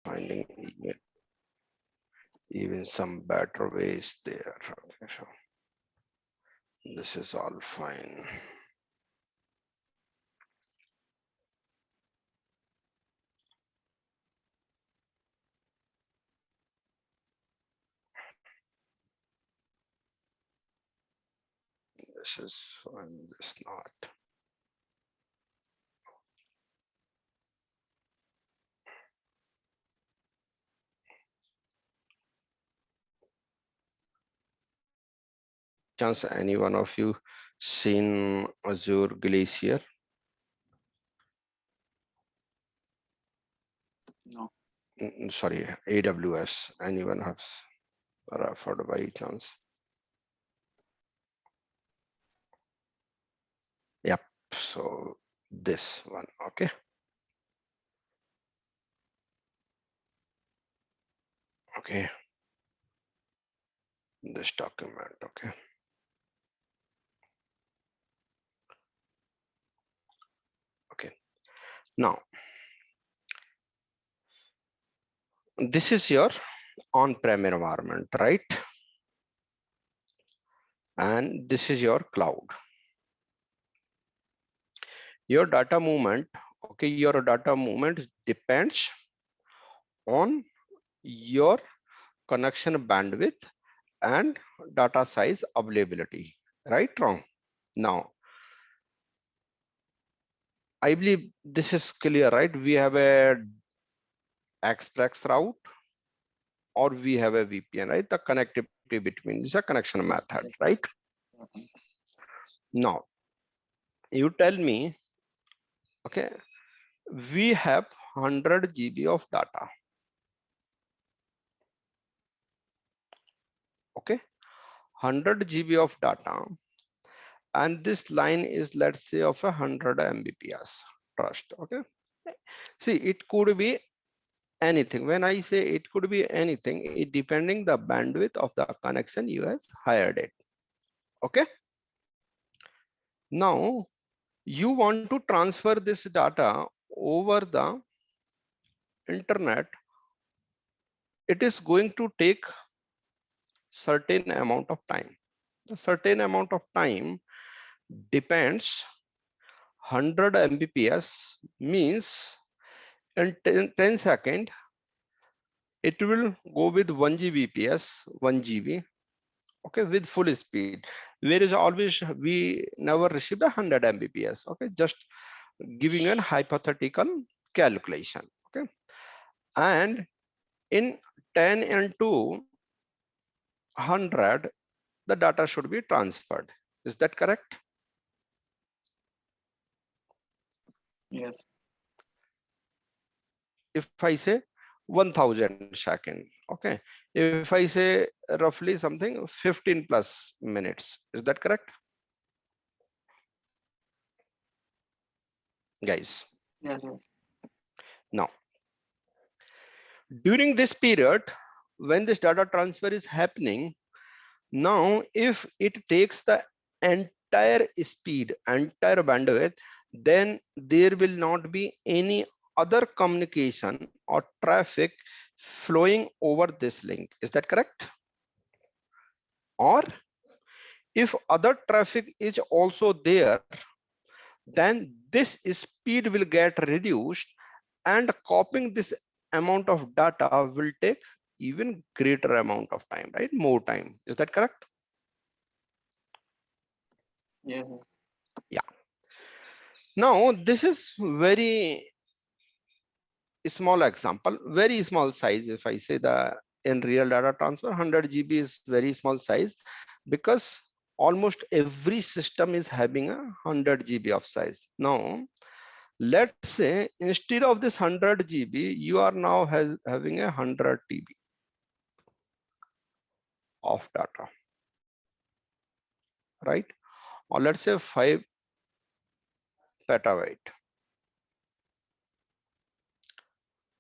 finding even some better ways there. Okay, so this is all fine. This is fine, this not. Chance any one of you seen Azure Glacier? No. Sorry, AWS. Anyone has referred by chance? Yep. So this one, okay. Okay. This document, okay. Okay. Now, this is your on-prem environment, right? And this is your cloud. Your data movement, okay, your data movement depends on your connection bandwidth and data size availability, right? Wrong. Now, I believe this is clear, right? We have a express route or we have a VPN, right? The connectivity between is a connection method, right? Now, you tell me, okay, we have 100 GB of data, okay, 100 GB of data, and this line is, let's say, of 100 Mbps trust, okay. See, it could be anything. When I say it could be anything, it depending the bandwidth of the connection you has hired it, okay. Now you want to transfer this data over the internet. It is going to take certain amount of time. A certain amount of time depends 100 Mbps means in 10 seconds it will go with 1 Gbps, 1 GB, okay, with full speed. Where is always we never receive the 100 Mbps, okay, just giving an hypothetical calculation, okay. And in 10 into 100, the data should be transferred. Is that correct? Yes. If I say 1000 second, okay, if I say roughly something 15 plus minutes, is that correct, guys? Yes. Yes. Now, during this period when this data transfer is happening, now if it takes the entire speed, entire bandwidth, then there will not be any other communication or traffic flowing over this link. Is that correct? Or if other traffic is also there, then this speed will get reduced and copying this amount of data will take even greater amount of time, right? More time. Is that correct? Yes. Yes. Yeah. Now, this is very small example, very small size. If I say the in real data transfer, 100 GB is very small size because almost every system is having a 100 GB of size. Now, let's say instead of this 100 GB, you are now having a 100 TB of data, right? Or let's say 5 petabyte.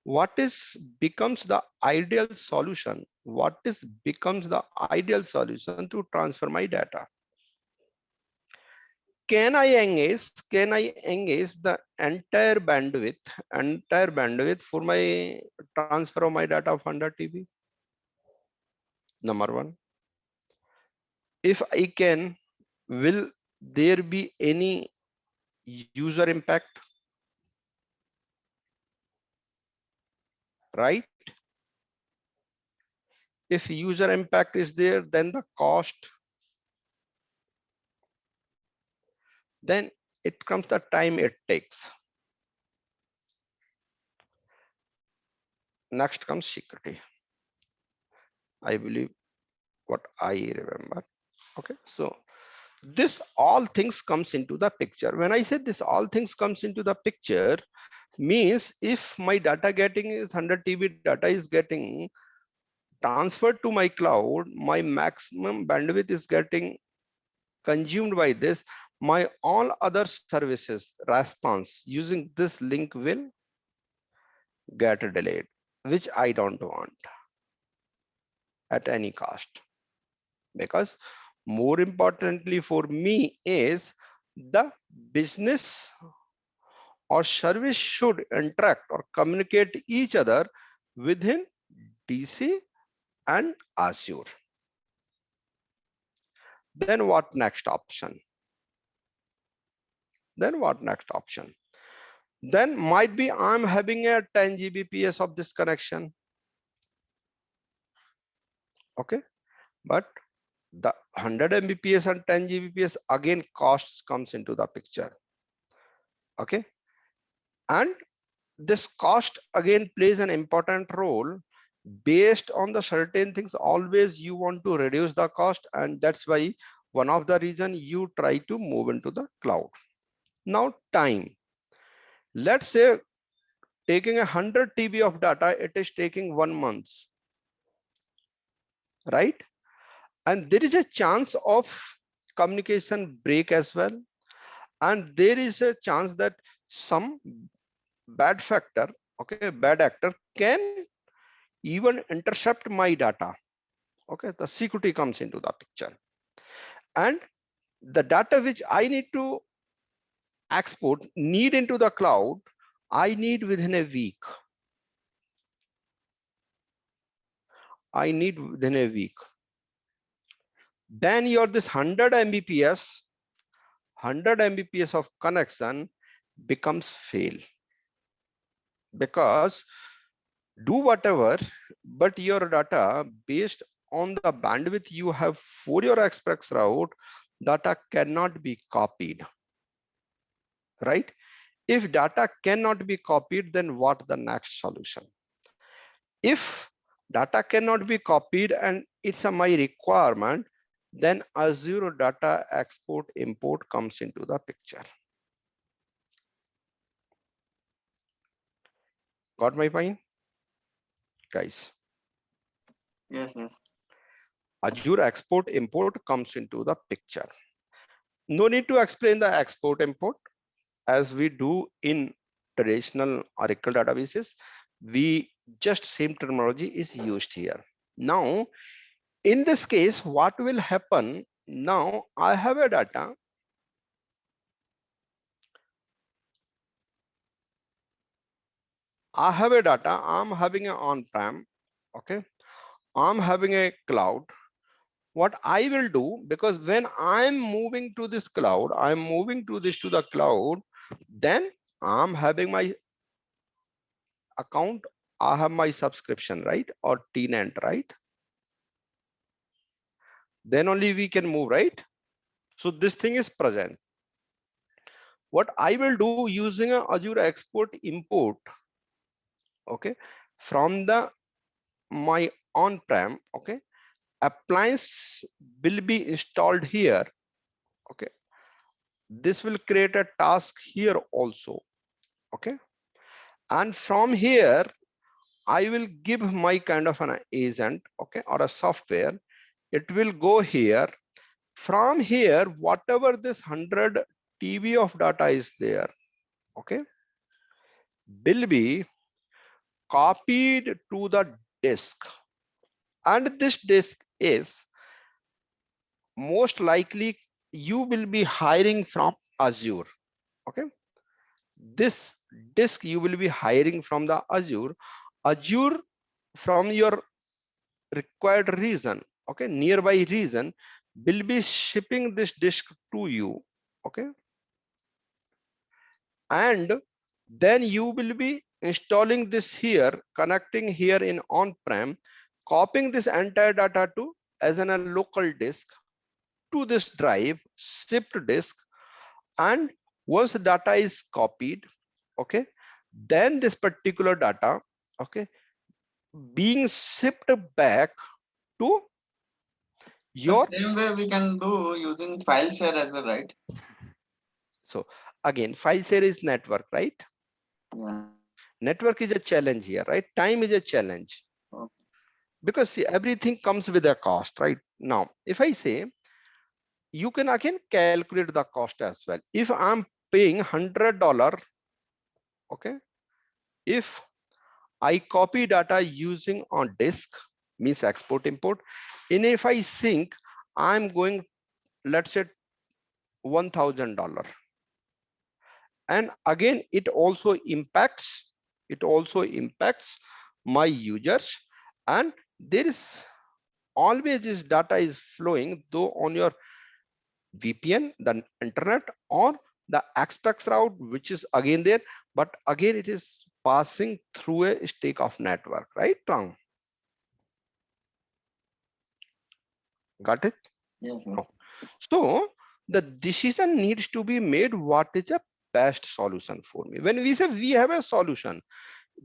What is becomes the ideal solution? What is becomes the ideal solution to transfer my data? can I engage the entire bandwidth for my transfer of my data of 100 TB? Number one. If I can, will there be any user impact? Right? If user impact is there, then the cost, then it comes the time it takes. Next comes security. I believe what I remember. Okay, so this all things comes into the picture. When I said this all things comes into the picture, means if my data getting is 100 TB data is getting transferred to my cloud, my maximum bandwidth is getting consumed by this, my all other services response using this link will get delayed, which I don't want at any cost. Because more importantly for me is the business or service should interact or communicate each other within DC and Azure. Then what next option? Then what next option? Then might be I'm having a 10 Gbps of this connection. Okay, but the 100 Mbps and 10 Gbps again costs comes into the picture. Okay, and this cost again plays an important role. Based on the certain things, always you want to reduce the cost, and that's why one of the reason you try to move into the cloud. Now time, let's say taking 100 TB of data, it is taking 1 month, right? And there is a chance of communication break as well, and there is a chance that some bad factor, okay, bad actor can even intercept my data. Okay, the security comes into the picture, and the data which I need to export need into the cloud, I need within a week. I need within a week. Then your this 100 Mbps of connection becomes fail, because do whatever, but your data based on the bandwidth you have for your express route, data cannot be copied, right? If data cannot be copied, then what the next solution? If data cannot be copied and it's a my requirement, then Azure data export import comes into the picture. Got my point, guys? Yes, yes. Azure export import comes into the picture. No need to explain the export import as we do in traditional Oracle databases. We just same terminology is used here. Now, in this case, what will happen? Now I have a data. I have a data. I'm having an on-prem. Okay, I'm having a cloud. What I will do, because when I'm moving to this cloud, I'm moving to this to the cloud, then I'm having my account, I have my subscription, right? Or tenant, right? Then only we can move, right? So this thing is present. What I will do using a Azure export import, okay, from the my on-prem, okay, appliance will be installed here. Okay, this will create a task here also. Okay, and from here I will give my kind of an agent, okay, or a software. It will go here. From here, whatever this 100 TB of data is there, okay, will be copied to the disk, and this disk is most likely you will be hiring from Azure. Okay, this disk you will be hiring from the Azure from your required region, okay, nearby region, will be shipping this disk to you. Okay, and then you will be installing this here, connecting here in on-prem, copying this entire data to as in a local disk to this drive, shipped disk. And once the data is copied, okay, then this particular data, okay, being shipped back to The your. same way we can do using file share as well, right? So again, file share is network, right? Yeah. Network is a challenge here, right? Time is a challenge, Okay. because see, everything comes with a cost. Right now, if I say, you can again calculate the cost as well. If I'm paying $100, okay, if I copy data using on disk, means export import, and if I sync, I'm going, let's say, $1,000. And again, it also impacts my users. And there is always this data is flowing though on your VPN, the internet, or the express route, which is again there, but again it is passing through a stack of network, right, Ram? Got it? Yes, No. yes. So the decision needs to be made, what is the best solution for me? When we say we have a solution,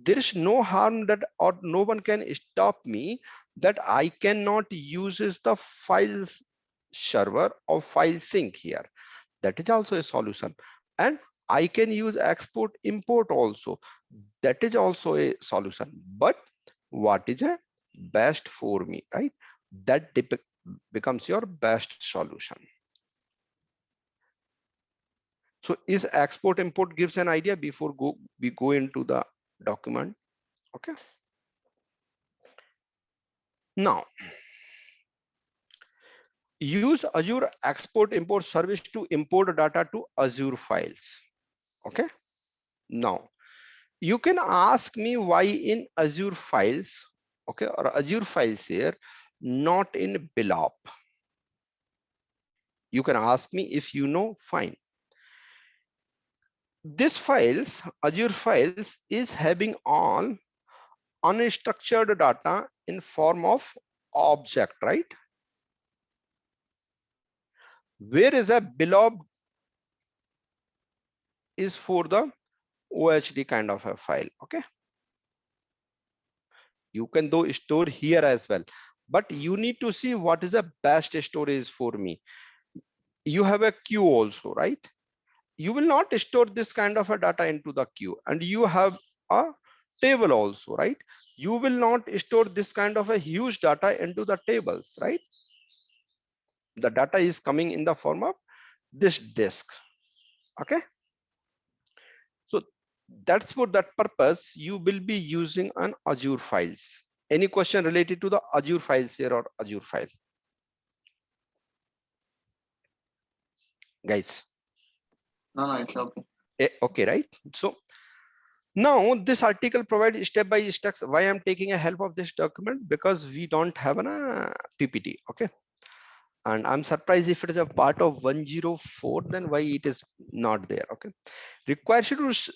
there is no harm that, or no one can stop me that I cannot use the files server or file sync here. That is also a solution. And I can use export import also. That is also a solution. But what is a best for me, right? That becomes your best solution. So is export import gives an idea before we go into the document. Okay. Now use Azure export import service to import data to Azure files. Okay. Now you can ask me why in Azure files, okay, or Azure files here, not in Bilop. You can ask me, if you know, fine. This files, Azure files, is having all unstructured data in form of object, right? Whereas a Bilop is for the OHD kind of a file. Okay. You can though store here as well, but you need to see what is the best storage for me. You have a queue also, right? You will not store this kind of a data into the queue, and you have a table also, right? You will not store this kind of a huge data into the tables, right? The data is coming in the form of this disk. Okay. So that's for that purpose you will be using an Azure files. Any question related to the Azure files here or Azure file, guys? No, no, it's okay. Okay, right? So now this article provides step by steps why I'm taking a help of this document, because we don't have a PPT. Okay. And I'm surprised if it is a part of 104, then why it is not there. Okay. Requires you to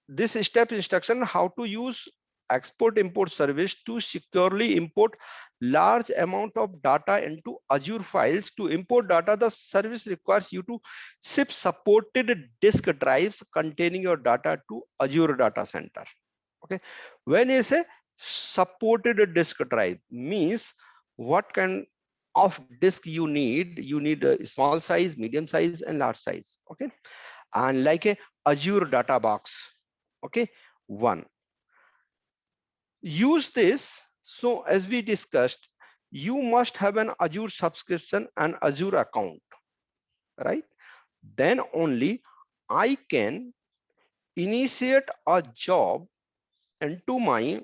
this step instruction how to use export import service to securely import large amount of data into Azure files. To import data, the service requires you to ship supported disk drives containing your data to Azure data center. Okay. When you say supported disk drive, means what kind of disk you need. You need a small size, medium size, and large size. Okay. And like a Azure data box. Okay. One, use this. So as we discussed, you must have an Azure subscription and Azure account, right? Then only I can initiate a job into my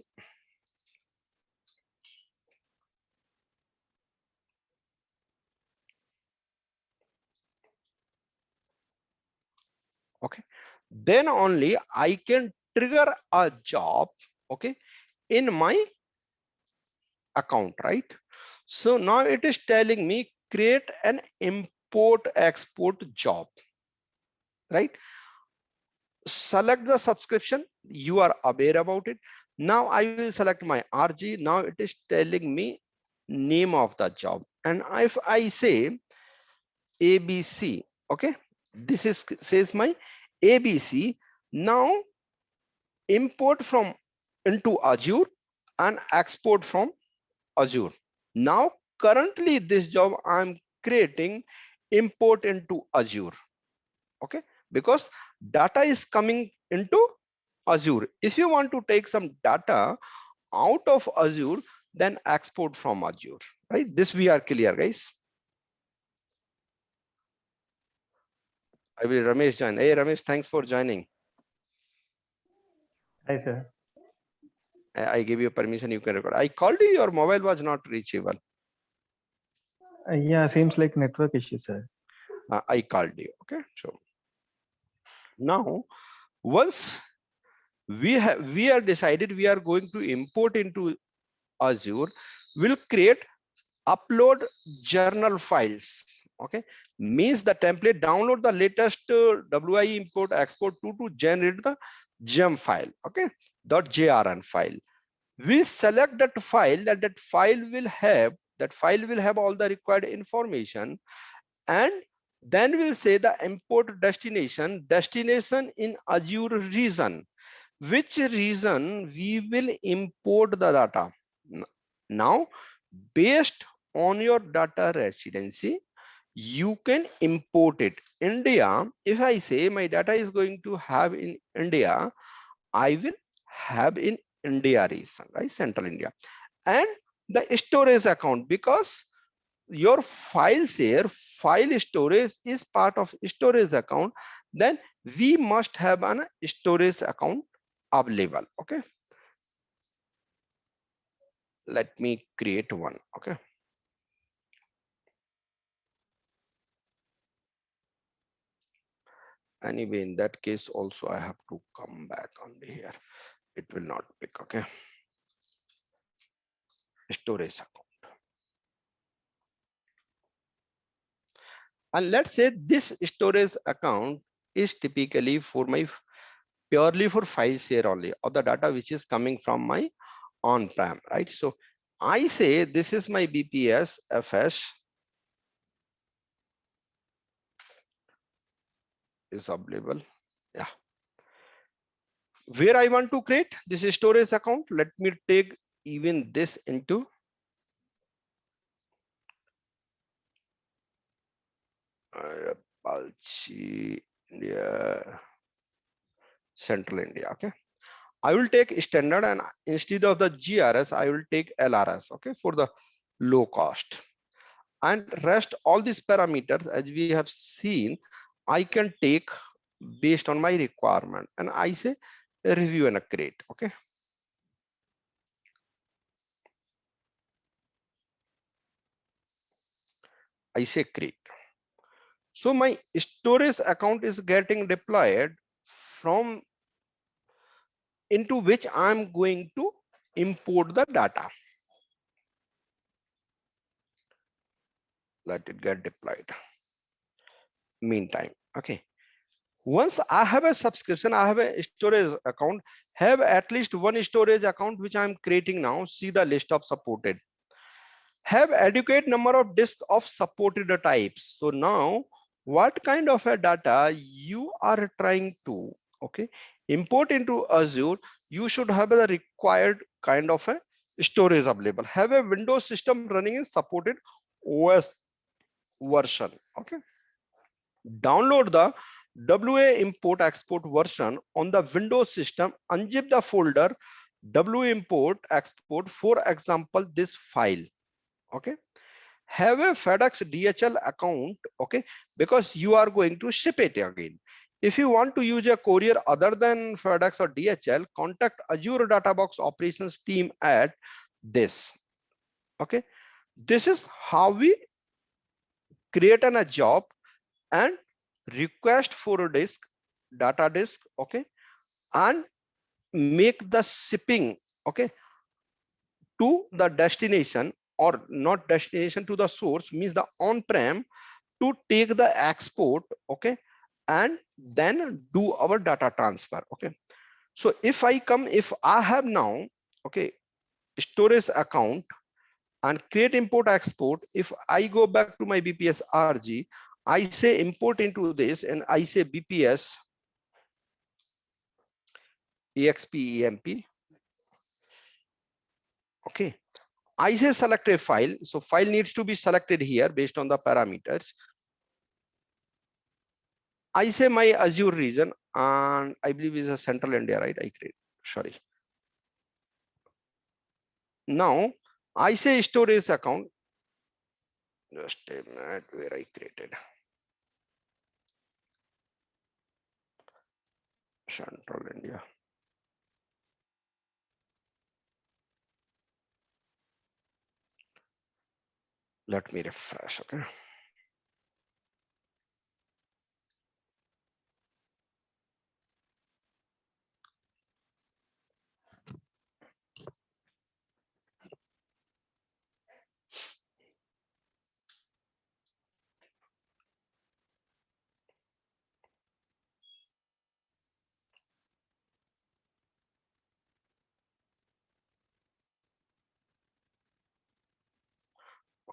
Okay, then only I can trigger a job, okay, in my account, right? So now it is telling me create an import export job, right? Select the subscription, you are aware about it. Now I will select my RG. Now it is telling me name of the job, and if I say ABC, okay, this is says my ABC. Now import from into Azure and export from Azure. Now currently this job I'm creating import into Azure, okay, because data is coming into Azure. If you want to take some data out of Azure, then export from Azure, right? This we are clear, guys. I will Ramesh join. Hey Ramesh, thanks for joining. Hi, sir. I give you permission, you can record. I called you, your mobile was not reachable. Yeah, seems like network issue, sir. I called you, okay. So now once we are decided we are going to import into Azure, we'll create upload journal files, okay. Means the template download the latest wi import export to generate the gem file, okay, .jrn file. We select that file, that file will have all the required information, and then we'll say the import destination in Azure region, which region we will import the data. Now based on your data residency, you can import it. India, if I say my data is going to have in India, I will have in India region, right? Central India. And the storage account, because your file storage is part of storage account, then we must have an storage account available, okay. Let me create one, okay. Anyway, in that case also I have to come back on here, it will not pick, okay. Storage account, and let's say this storage account is typically for my purely for file share only, or the data which is coming from my on-prem, right? So I say this is my BPS FS is available. Yeah, where I want to create this storage account, let me take even this into Apache India, Central India, okay. I will take standard, and instead of the GRS, I will take LRS, okay, for the low cost. And rest all these parameters, as we have seen, I can take based on my requirement, and I say review and create, okay. I say create. So my storage account is getting deployed from into which I'm going to import the data. Let it get deployed. Meantime, okay. Once I have a subscription, I have a storage account, have at least one storage account which I'm creating now. See the list of supported. Have adequate number of disks of supported types. So now what kind of a data you are trying to, okay, import into Azure, you should have the required kind of a storage available. Have a Windows system running in supported OS version, okay. Download the WA import export version on the Windows system, unzip the folder WA import export, for example this file, okay. Have a FedEx DHL account, okay, because you are going to ship it again. If you want to use a courier other than FedEx or DHL, contact Azure Databox operations team at this, okay. This is how we create a job and request for a disk data disk, okay, and make the shipping, okay, to the destination, or not destination, to the source, means the on-prem, to take the export, okay, and then do our data transfer. Okay, so if I have now, okay, storage account and create import export, if I go back to my BPS RG, I say import into this and I say BPS EXP EMP, okay, I say select a file, so file needs to be selected here based on the parameters. I say my Azure region, and I believe is a Central India, right? I create, sorry. Now I say storage account, just a minute, where I created Central India. Let me refresh, okay.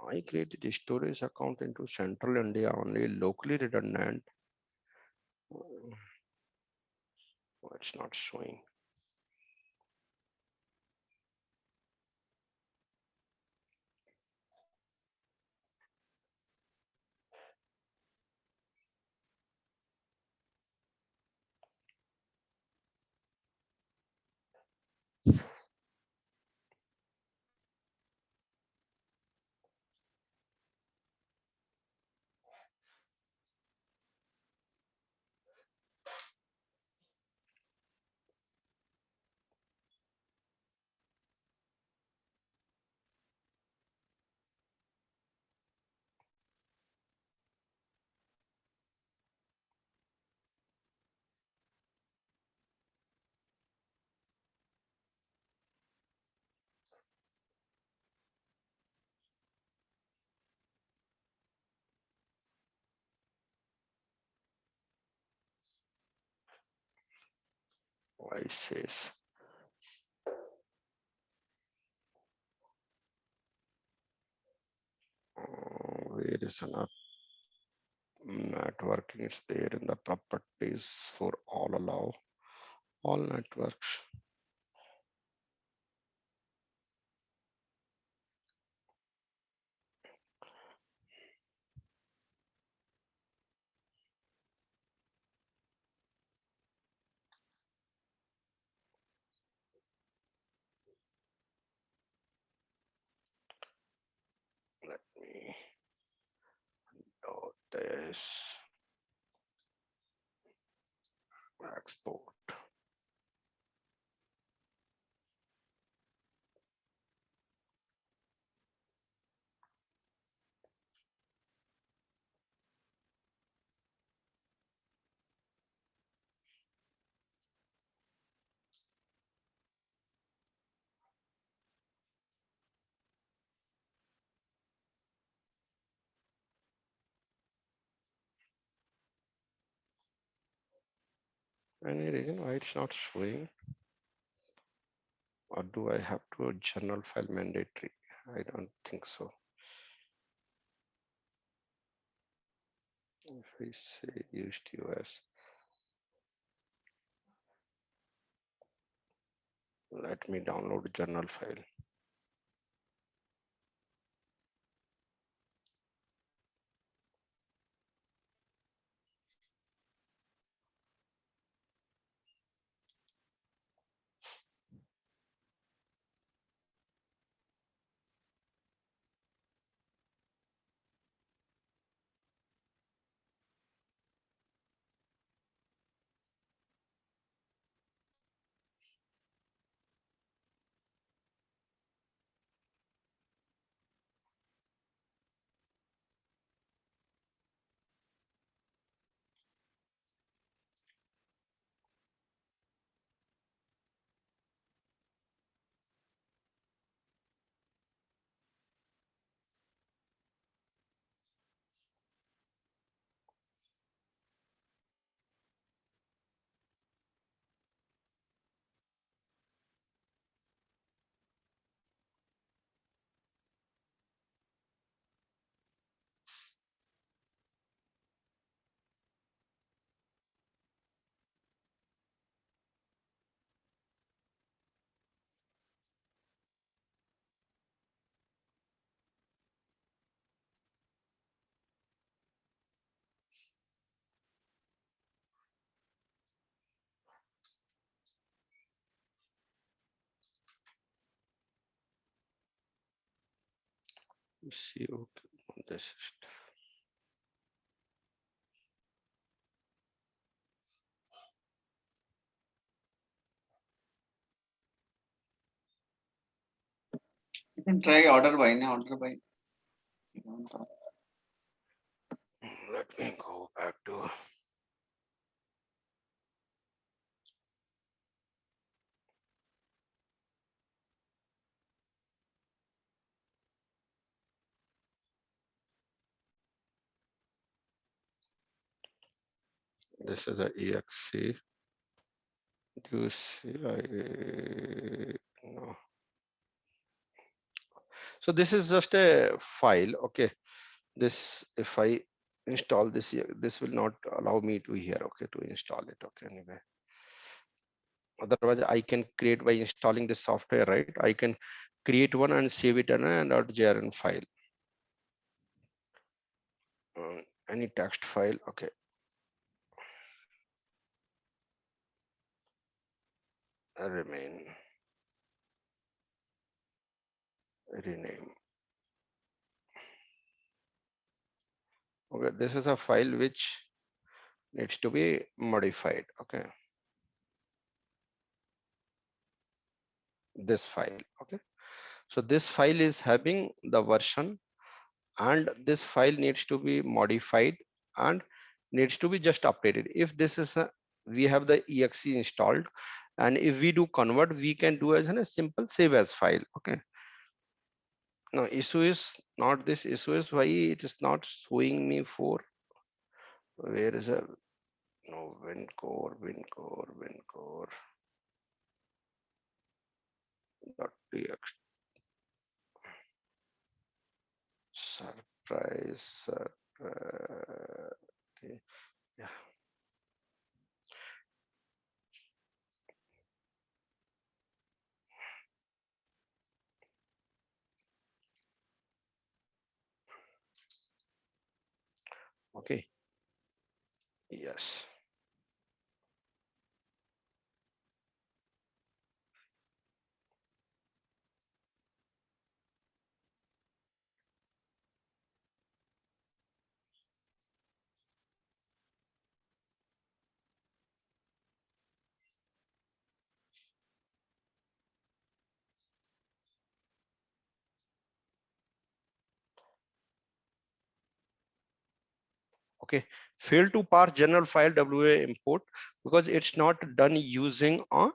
I created a storage account into Central India only, locally redundant. Oh, it's not showing. Why it says where is another networking? It's there in the properties for all, allow all networks. Let me do this export. Any reason why it's not showing? Or do I have to a general file mandatory? I don't think so. If we say used US, let me download general file. See, okay, this is You can try order by, na order by. You don't have- let me go back to this is a exe. Do you see? No. So this is just a file. Okay. This, if I install this here, this will not allow me to here. Okay, to install it. Okay, anyway. Otherwise, I can create by installing this software, right? I can create one and save it in an .jrn file. Any text file. Okay. Remain. Rename. Okay, this is a file which needs to be modified. Okay, this file. Okay, so this file is having the version, and this file needs to be modified and needs to be just updated. If this is a, we have the exe installed, and if we do convert, we can do as a simple save as file. Okay, now issue is not this. Issue is why it is not showing me for, where is a, no, wincore dot txt. Surprise. Okay. Yeah. Okay. Yes. Okay. Fail to parse general file WA import because it's not done using a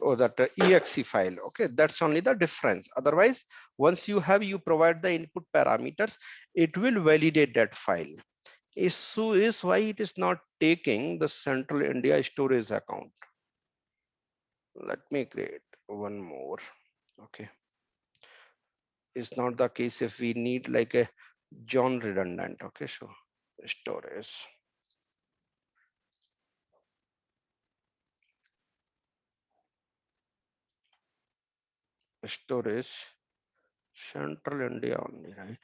or that exe file. Okay, that's only the difference. Otherwise, once you provide the input parameters, it will validate that file. Issue is why it is not taking the central India storage account. Let me create one more. Okay, it's not the case if we need like a John redundant. Okay, so storage central India only, right?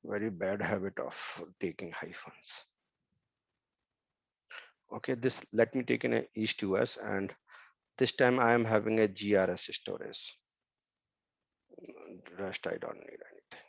Very bad habit of taking hyphens. Okay, this, let me take in a east US, and this time I am having a GRS storage. Rest I don't need anything.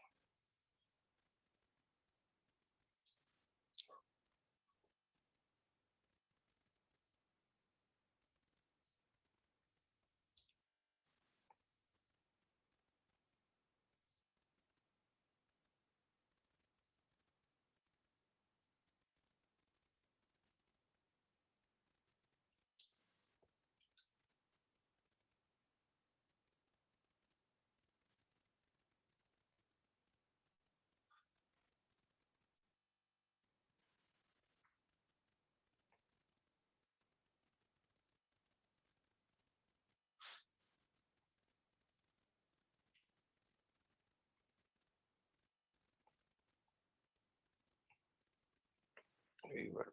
We were,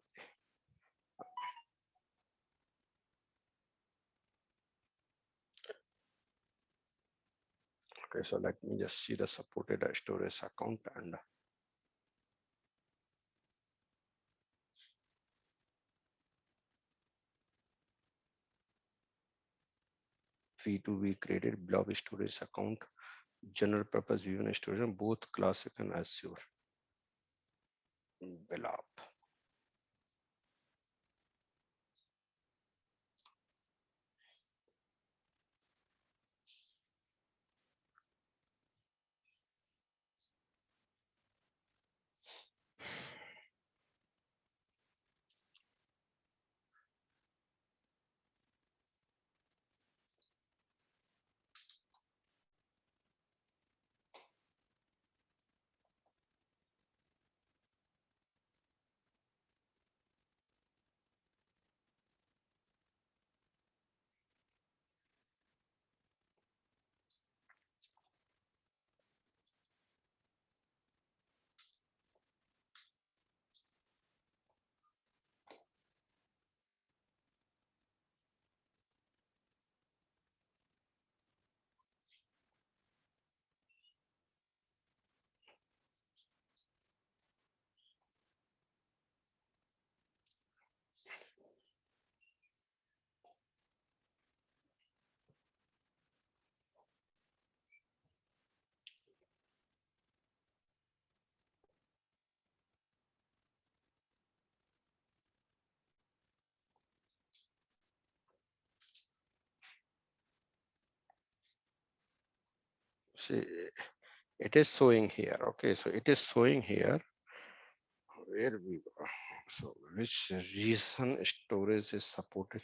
Okay, so let me just see the supported storage account and V2V created blob storage account, general purpose VPN storage, both classic and Azure. Blob. See, it is showing here. Okay, so it is showing here where we go. So which reason storage is supported?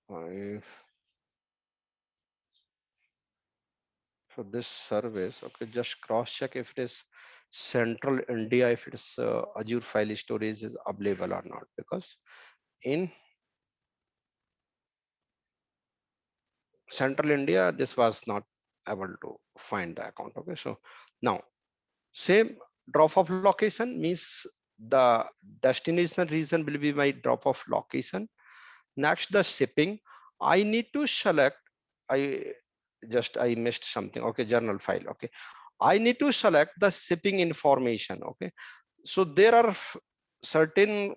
If so this service, okay, just cross check if it is central India, if it's Azure file storage is available or not, because in central India this was not able to find the account. Okay, so now same drop off location means the destination region will be my drop off location. Next, the shipping. I need to select. I missed something. Okay, journal file. Okay, I need to select the shipping information. Okay, so there are certain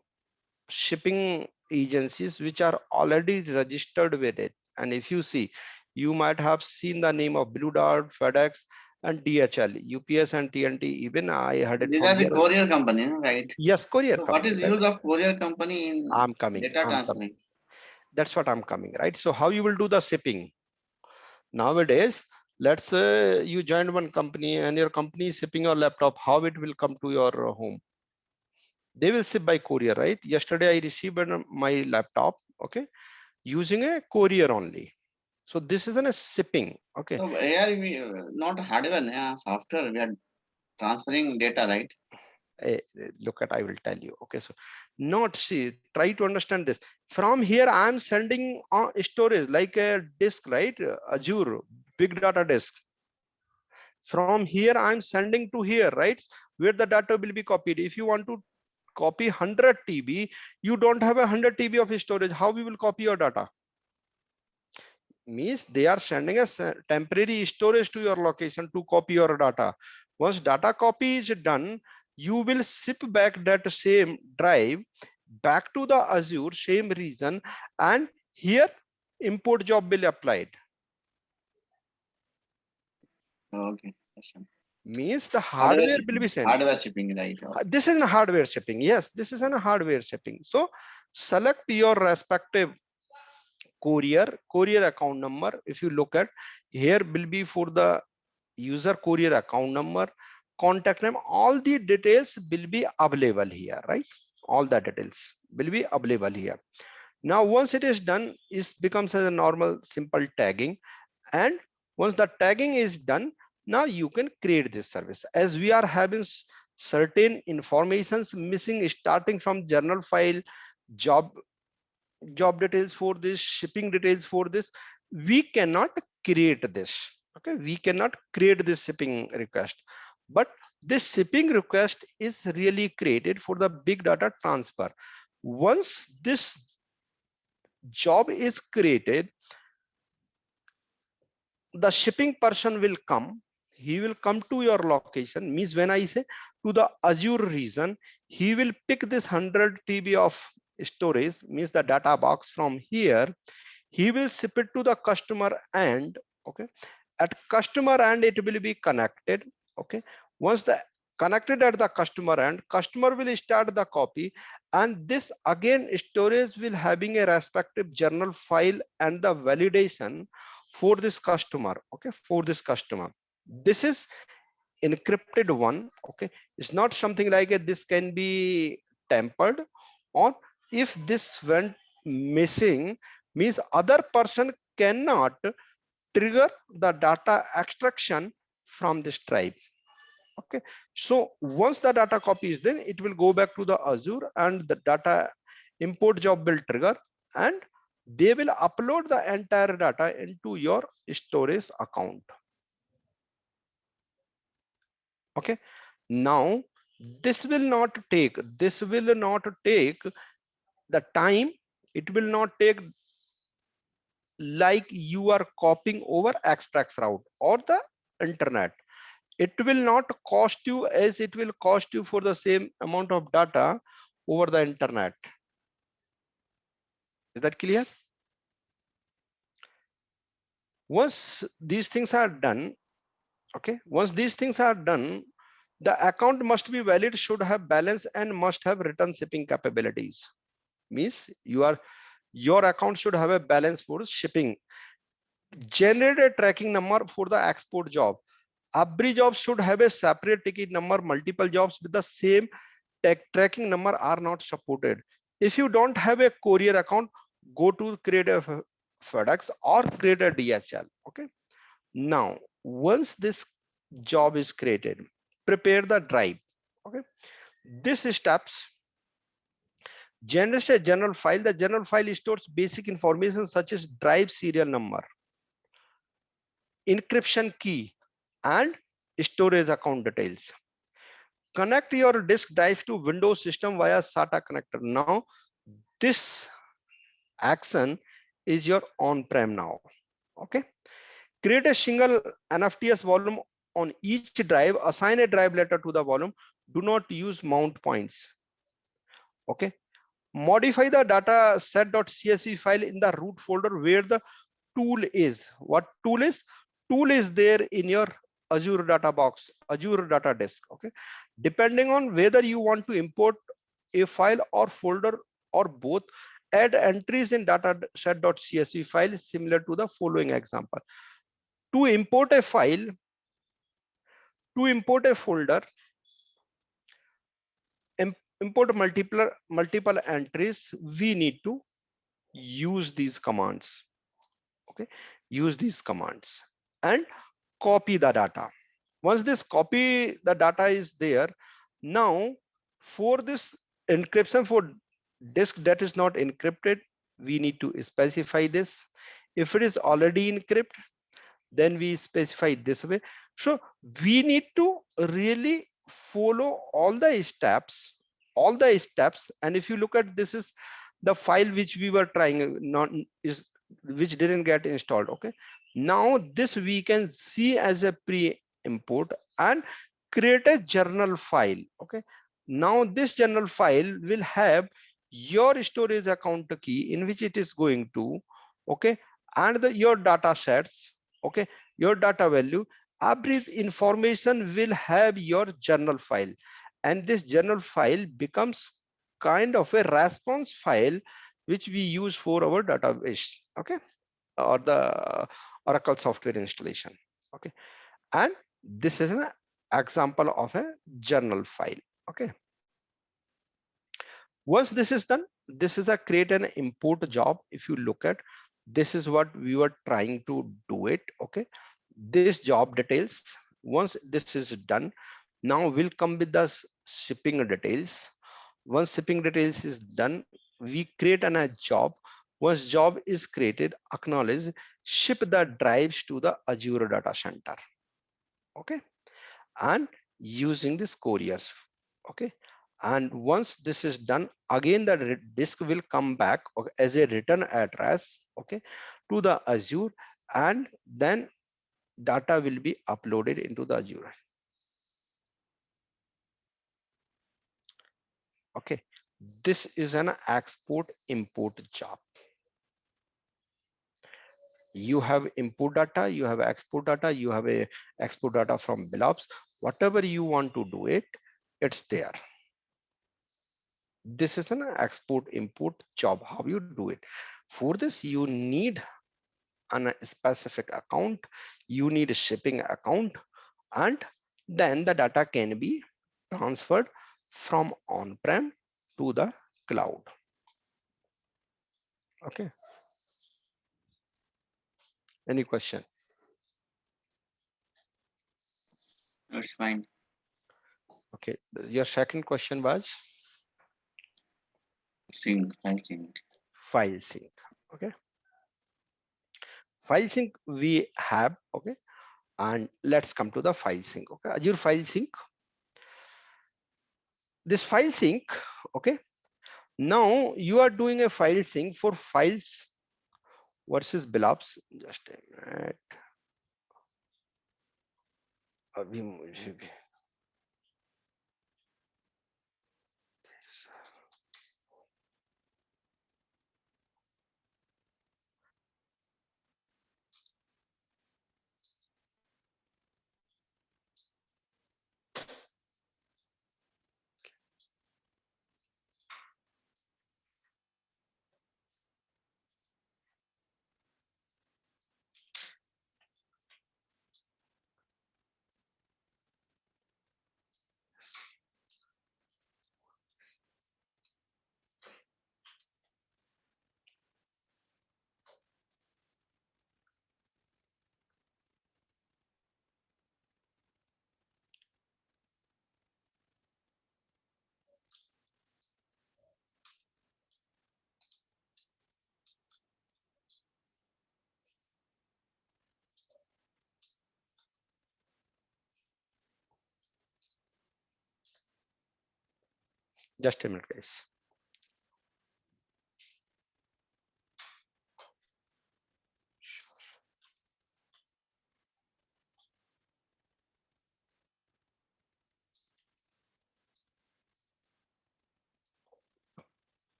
shipping agencies which are already registered with it. And if you see, you might have seen the name of Blue Dart, FedEx, and DHL, UPS, and TNT. Even I heard it These from are the here. courier company, right? Yes, courier So what company. is Right? use of courier company in I'm coming. data I'm coming. transferring? That's what I'm coming. Right. So how you will do the shipping? Nowadays, let's say you joined one company and your company is shipping your laptop. How it will come to your home? They will ship by courier, right? Yesterday I received my laptop, okay, using a courier only. So this is a shipping, okay. So here we not hardware, yeah, software. We are transferring data, right? Look at, I will tell you. Okay, so not see, try to understand this. From here, I am sending storage like a disk, right? Azure big data disk. From here, I'm sending to here, right? Where the data will be copied. If you want to copy 100 TB, you don't have 100 TB of storage. How we will copy your data? Means they are sending us temporary storage to your location to copy your data. Once data copy is done, you will ship back that same drive back to the Azure, same region, and here import job will applied. Okay. Yes, sir. Means the Hardware hardware will be shipping. sent. Hardware shipping, right? Okay. This is a hardware shipping. Yes, this is a hardware shipping. So select your respective courier account number. If you look at here, will be for the user courier account number, contact name, all the details will be available here, right? All the details will be available here. Now once it is done, it becomes as a normal simple tagging. And once the tagging is done, now you can create this service. As we are having certain informations missing, starting from journal file, job details for this, shipping details for this, we cannot create this. Okay, we cannot create this shipping request, but this shipping request is really created for the big data transfer. Once this job is created, the shipping person will come. He will come to your location. Means when I say to the Azure region, he will pick this 100 TB of storage, means the data box from here. He will ship it to the customer end. Okay, at customer end it will be connected. Okay, once the connected at the customer end, customer will start the copy, and this again storage will having a respective journal file and the validation for this customer. Okay, for this customer, this is encrypted one. Okay, it's not something like a, this can be tampered, or if this went missing, means other person cannot trigger the data extraction from this drive. Okay, so once the data copy is then it will go back to the Azure and the data import job will trigger, and they will upload the entire data into your storage account. Okay, now this will not take the time. It will not take like you are copying over express route or the internet. It will not cost you as it will cost you for the same amount of data over the internet. Is that clear? Once these things are done, okay, once these things are done, the account must be valid, should have balance, and must have return shipping capabilities. Means your account should have a balance for shipping. Generate a tracking number for the export job. Every job should have a separate ticket number. Multiple jobs with the same tracking number are not supported. If you don't have a courier account, go to create a FedEx or create a DHL. Okay, now once this job is created, prepare the drive. Okay, this steps generates a general file. The general file stores basic information such as drive serial number, encryption key, and storage account details. Connect your disk drive to Windows system via SATA connector. Now this action is your on-prem now. Okay, create a single NFTs volume on each drive, assign a drive letter to the volume. Do not use mount points. Okay, modify the data set.csv file in the root folder where the tool is. What tool is? Tool is there in your Azure data box, Azure data disk. Okay, depending on whether you want to import a file or folder or both, add entries in data set.csv file similar to the following example. To import a file, to import a folder, import multiple entries, we need to use these commands. Okay, use these commands and copy the data. Once this copy the data is there, now for this encryption for disk that is not encrypted, we need to specify this. If it is already encrypted, then we specify this way. So we need to really follow all the steps. And if you look at, this is the file which we were trying, not is which didn't get installed. Okay, now this we can see as a pre-import and create a journal file. Okay, now this journal file will have your storage account key in which it is going to. Okay, and your data sets. Okay, your data value, every information will have your journal file, and this journal file becomes kind of a response file which we use for our database. Okay, or the Oracle software installation. Okay, and this is an example of a journal file. Okay, once this is done, this is a create an import job. If you look at, this is what we were trying to do it. Okay, this job details. Once this is done, now we'll come with the shipping details. Once shipping details is done, we create a job. Once job is created, acknowledge, ship the drives to the Azure data center. Okay, and using this couriers. Okay, and once this is done, again the disk will come back as a return address. Okay, to the Azure, and then data will be uploaded into the Azure. Okay, this is an export import job. You have input data, you have export data, you have a export data from Billups. Whatever you want to do it, it's there. This is an export import job. How you do it? For this, you need a specific account, you need a shipping account, and then the data can be transferred from on-prem to the cloud. Okay. Any question? That's fine. Okay. Your second question was Sync, I think. file sync. Okay. File sync we have. Okay. And let's come to the file sync. Okay. Azure file sync. This file sync. Okay. Now you are doing a file sync for files versus Billups. Just a minute. अभी मुझे भी just a minute, guys.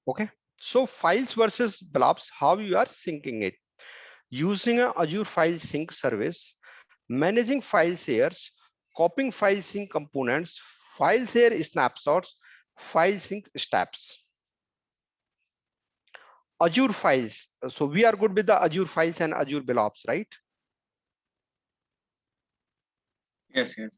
Okay. So files versus Billups, how you are syncing it? Using a Azure file sync service, managing file shares, copying file sync components, file share snapshots, file sync steps. Azure files. So we are good with the Azure files and Azure Billups, right? Yes, yes.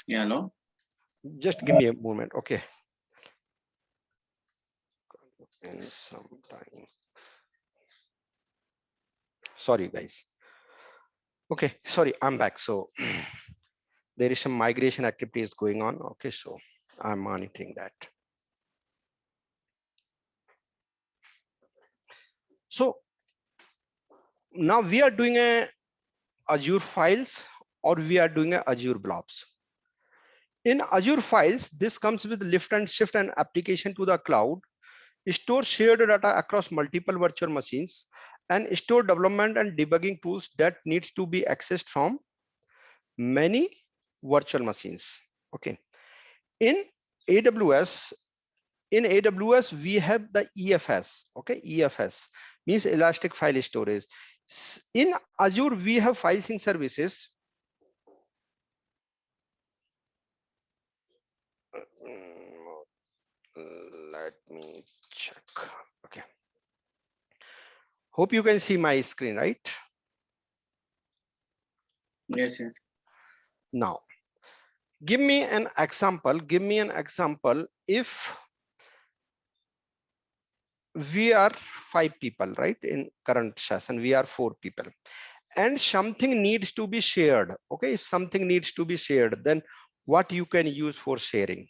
Yeah, hello. Just give me a moment. Okay. And some time. Sorry, guys. Okay, sorry, I'm back. So there is some migration activities going on. Okay, so I'm monitoring that. So now we are doing a Azure files or we are doing a Azure blobs. In Azure files, this comes with lift and shift and application to the cloud, store shared data across multiple virtual machines, and store development and debugging tools that needs to be accessed from many virtual machines. Okay. In AWS, we have the EFS. Okay, EFS means Elastic File Storage. In Azure, we have file sync services. Let me check. Okay. Hope you can see my screen, right? Yes, yes. Now, give me an example. Give me an example. If we are 5 people, right? In current session, we are 4 people, and something needs to be shared. Okay, if something needs to be shared, then what you can use for sharing?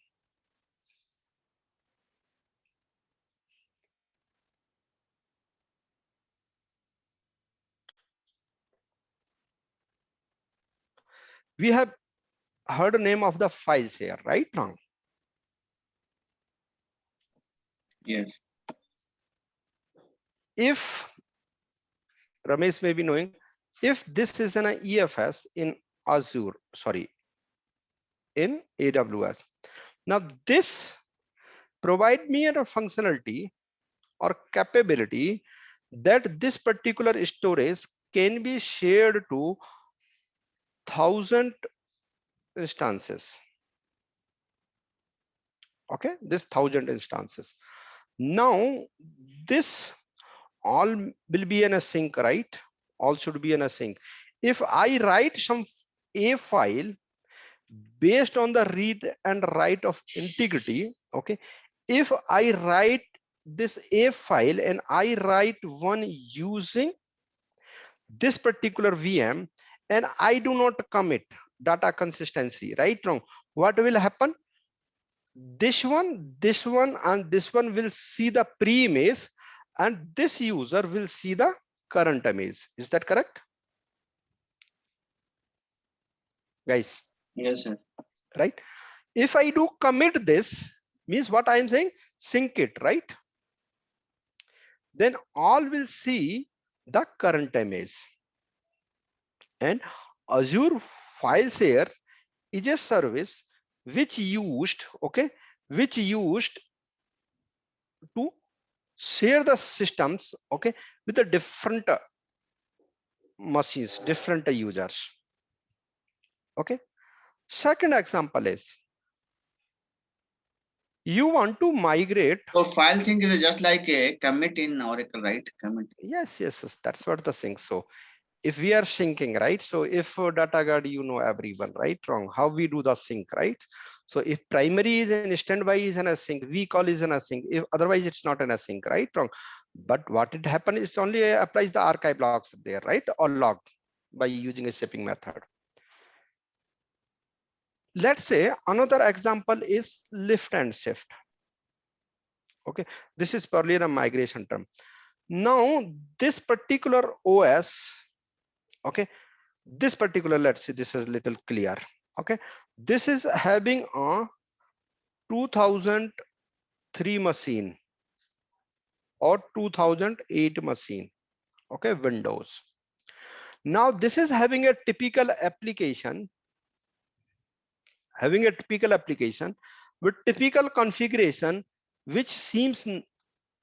We have heard the name of the files here, right? Wrong. Yes. If Ramesh may be knowing, if this is an EFS in Azure, sorry, in AWS, now this provide me a functionality or capability that this particular storage can be shared to 1,000 instances. Okay, this 1,000 instances. Now this all will be in a sync, right? All should be in a sync. If I write some a file based on the read and write of integrity, okay, if I write this a file and I write one using this particular VM and I do not commit data consistency, right? Wrong. What will happen? This one and this one will see the pre-image and this user will see the current image. Is that correct, guys? Yes, sir. Right? If I do commit this, means what I am saying, sync it, right? Then all will see the current image. And Azure File Share is a service which used, okay, which used to share the systems, okay, with the different machines, different users. Okay. Second example is you want to migrate. So file sync is just like a commit in Oracle, right? Commit. Yes, that's what the sync. So if we are syncing, right? So if data guard, you know everyone, right? Wrong. How we do the sync, right? So if primary is in standby is in a sync, vcall is in a sync. If otherwise it's not in a sync, right? Wrong. But what it happens is only applies the archive logs there, right? Or logged by using a shipping method. Let's say another example is lift and shift. Okay, this is purely a migration term. Now this particular OS, okay, this particular, let's see, this is little clear. Okay, this is having a 2003 machine or 2008 machine, okay, Windows. Now this is having a typical application, with typical configuration which seems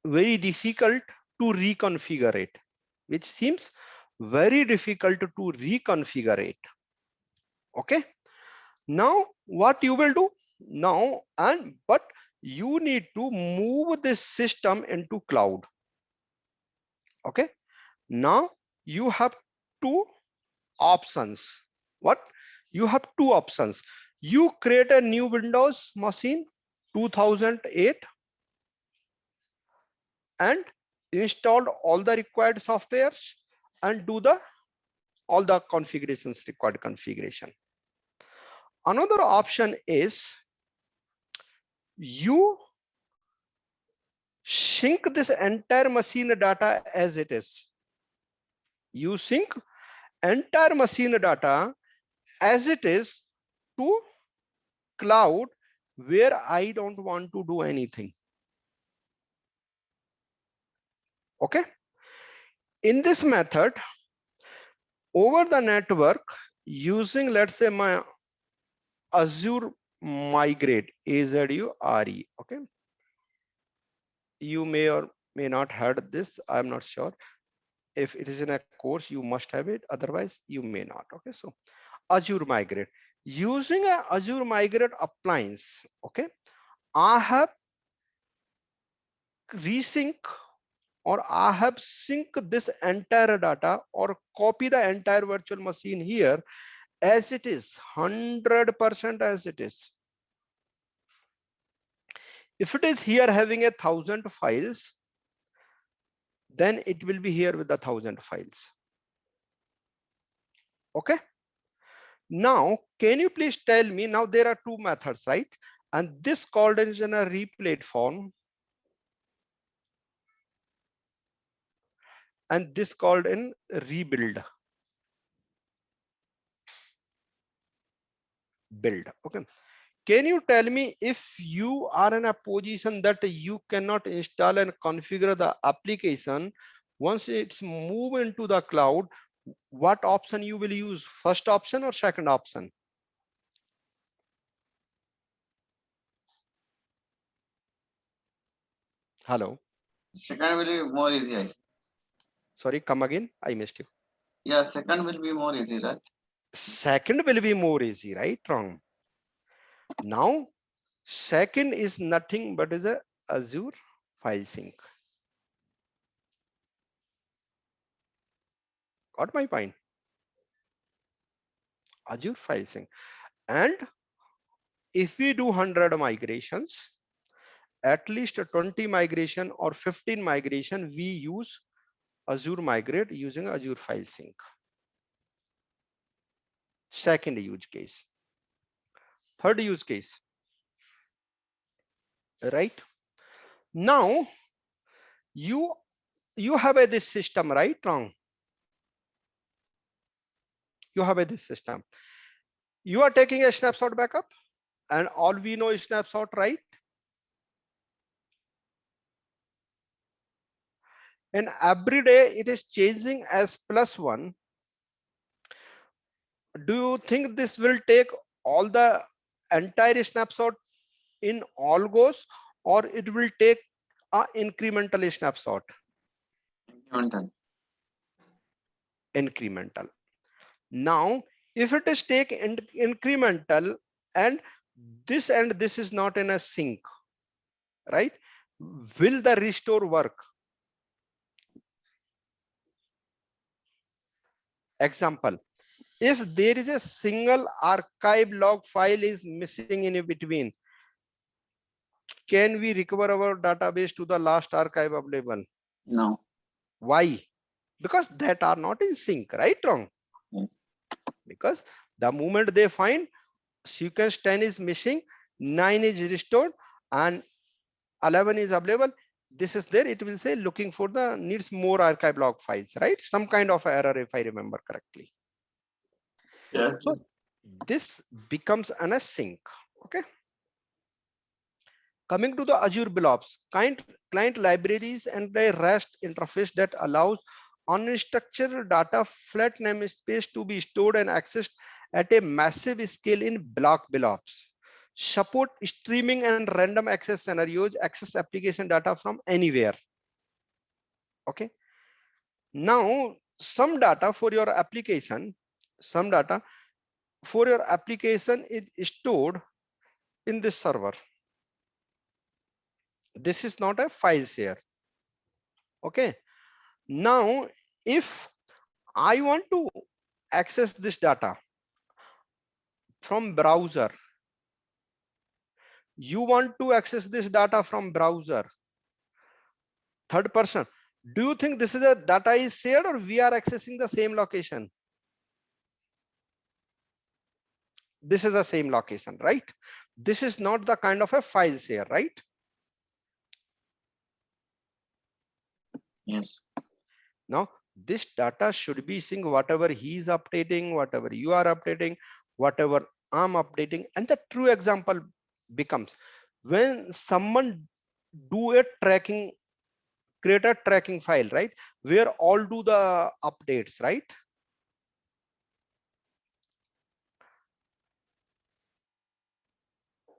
very difficult to reconfigure it, okay. Now what you will do now, but you need to move this system into cloud. Okay, now you have two options. What you have two options? You create a new Windows machine 2008 and install all the required softwares and do all the configurations, required configuration. Another option is you sync this entire machine data as it is. You sync entire machine data as it is to cloud where I don't want to do anything. Okay. In this method, over the network, using, let's say, my Azure Migrate, AZURE. Okay. You may or may not heard this. I'm not sure. If it is in a course, you must have it. Otherwise, you may not. Okay. So Azure Migrate, using a Azure Migrate appliance. Okay. I have resync or I have sync this entire data or copy the entire virtual machine here as it is, 100% as it is. If it is here having 1,000 files, then it will be here with the 1000 files. Okay. Now, can you please tell me, now there are two methods, right? And this called is in a replatform, and this called in rebuild. Build. Okay. Can you tell me if you are in a position that you cannot install and configure the application once it's moved into the cloud, what option you will use? First option or second option? Hello. Second will be more easy. I think. Sorry, come again. I missed you. Yeah, second will be more easy, right? Second will be more easy, right? Wrong. Now, second is nothing but is a Azure file sync. Got my point? Azure file sync. And if we do 100 migrations, at least 20 migration or 15 migration, we use Azure Migrate using Azure file sync. Second use case. Third use case. Right? Now, you have this system, right? Wrong. You have this system. You are taking a snapshot backup, and all we know is snapshot, right? And every day it is changing as +1. Do you think this will take all the entire snapshot in all goes, or it will take a incremental snapshot? Incremental. Incremental. Now, if it is take incremental and this is not in a sync, right? Will the restore work? Example, if there is a single archive log file is missing in between, can we recover our database to the last archive available? No. Why? Because that are not in sync, right? Wrong. Yes. Because the moment they find sequence 10 is missing, 9 is restored, and 11 is available, this is there, it will say looking for the needs more archive log files, right? Some kind of error, if I remember correctly. Yes. So this becomes an async. Okay. Coming to the Azure bloobs, client libraries and the REST interface that allows unstructured data flat namespace to be stored and accessed at a massive scale in block bloobs. Support streaming and random access scenarios, access application data from anywhere. Okay. Now, some data for your application is stored in this server. This is not a file share. Okay. Now, if I want to access this data from browser, you want to access this data from browser, third person, do you think this is a data is shared or we are accessing the same location? This is the same location, right? This is not the kind of a file share, right? Yes. Now, this data should be seeing whatever he's updating, whatever you are updating, whatever I'm updating. And the true example becomes when someone do a tracking, create a tracking file, right? Where all do the updates, right?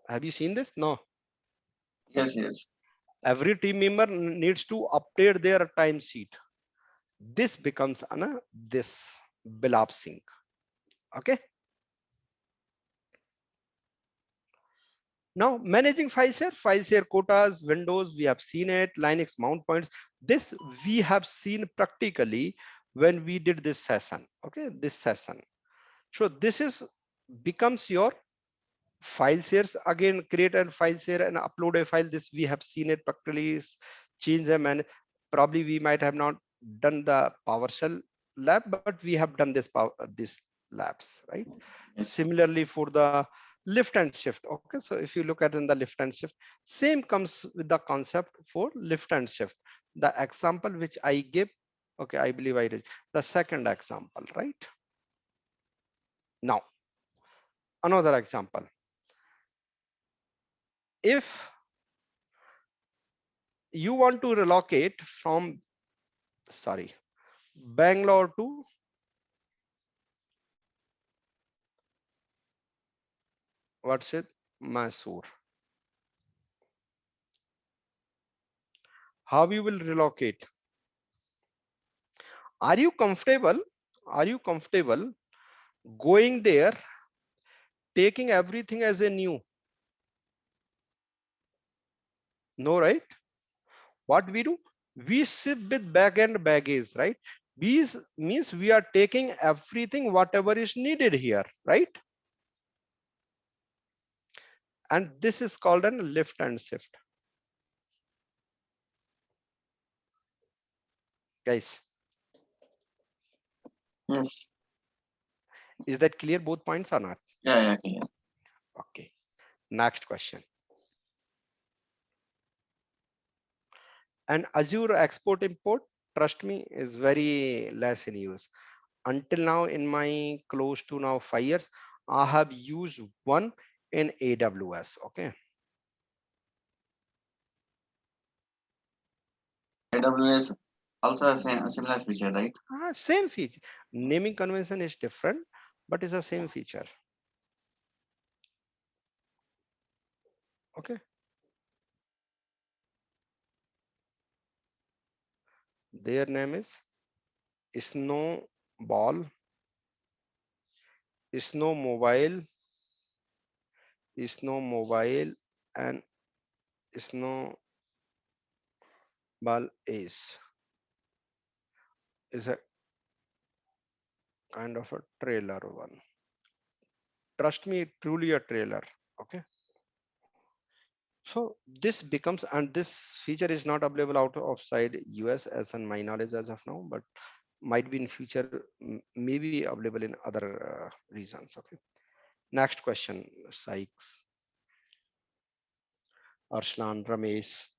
Have you seen this? No. Yes. Yes. Every team member needs to update their timesheet. This becomes this blob sync. Okay. Now, managing file share quotas, Windows, we have seen it, Linux mount points. This we have seen practically when we did this session. Okay, this session. So this is becomes your file shares. Again, create a file share and upload a file. This we have seen it practically, change and manage. probably we might have not done the PowerShell lab, but we have done this labs, right? Yes. Similarly for the lift and shift. Okay, so if you look at in the lift and shift, same comes with the concept for lift and shift. The example which I give, okay, I believe I read the second example, right? Now, another example. If you want to relocate from, sorry, Bangalore to what's it, Mysore, how you will relocate? Are you comfortable? Are you comfortable going there, taking everything as a new? No, right? What we do? We ship with back-end baggage, right? These means we are taking everything, whatever is needed here, right? And this is called an lift and shift. Guys, Yes. is that clear, both points or not? Yeah, clear. Okay. Next question. And Azure export import, trust me, is very less in use. Until now, in my close to now 5 years, I have used one in AWS. Okay. AWS also has a similar feature, right? Same feature. Naming convention is different, but it's the same feature. Okay. Their name is Snowball, Snow Mobile, Snow Mobile, and Snowball is a kind of a trailer one. Trust me, truly a trailer. Okay. So this becomes, and this feature is not available out of side US as on my knowledge as of now, but might be in future, maybe available in other regions. Okay. Next question, Sykes, Arslan, Ramesh.